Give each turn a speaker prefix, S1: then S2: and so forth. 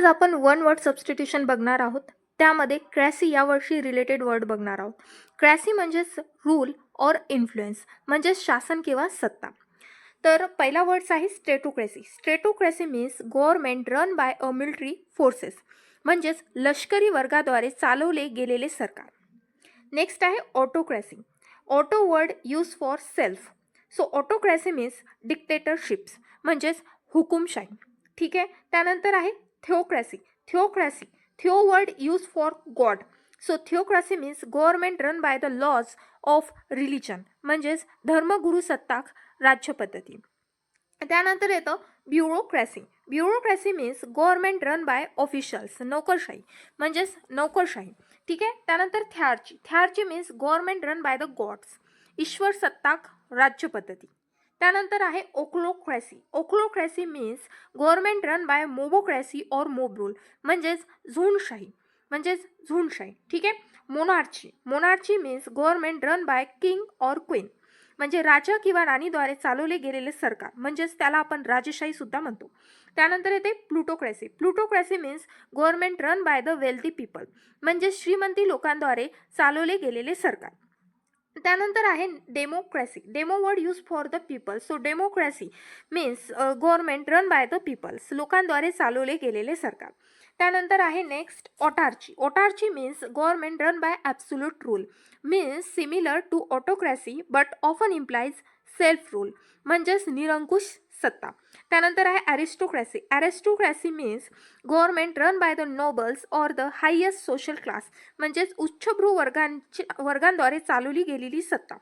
S1: आपण one word substitution बघणार आहोत. त्यामध्ये क्रॅसी या वर्षी रिलेटेड वर्ड बघणार आहोत. क्रॅसी म्हणजेच रूल ऑर इन्फ्लुएन्स म्हणजेच शासन किंवा सत्ता. तर पहिला वर्ड्स आहे stratocracy. Stratocracy means government run by a military forces म्हणजेच लष्करी वर्गाद्वारे चालवले गेलेले सरकार. नेक्स्ट आहे autocracy. Auto word use for self. So autocracy means dictatorships म्हणजेच हुकुमशाही. ठीक आहे. त्यानंतर आहे theocracy. Theocracy theo word use for God. So theocracy means government run by the laws of religion म्हणजेच धर्मगुरू सत्ताक राज्यपद्धती. त्यानंतर येतं bureaucracy. Bureaucracy means government run by officials नोकरशाही म्हणजेच नोकरशाही. ठीक आहे. त्यानंतर thearchy. Thearchy means government run by the gods ईश्वर सत्ताक राज्यपद्धती. त्यानंतर आहे ochlocracy. Ochlocracy means government run by mobocracy or mob rule म्हणजेच झुंडशाही म्हणजेच झुंडशाही. ठीक आहे. Monarchy. Monarchy means government run by king or queen म्हणजे राजा किंवा राणीद्वारे चालवले गेलेले सरकार म्हणजेच त्याला आपण राजशाही सुद्धा म्हणतो. त्यानंतर येते plutocracy. Plutocracy means government run by the wealthy people म्हणजे श्रीमंती लोकांद्वारे चालवले गेलेले सरकार. त्यानंतर आहे democracy. Demo word use for the people. So democracy means government run by the peoples लोकांद्वारे चालवले गेलेले सरकार. त्यानंतर आहे next autarchy. Autarchy means government run by absolute rule means similar to autocracy but often implies self rule म्हणजेच निरंकुश सत्ता. त्यानंतर आहे aristocracy. Aristocracy means government run by the nobles or the highest social class म्हणजेच उच्चभ्रू वर्गांद्वारे चालवली गेलेली सत्ता.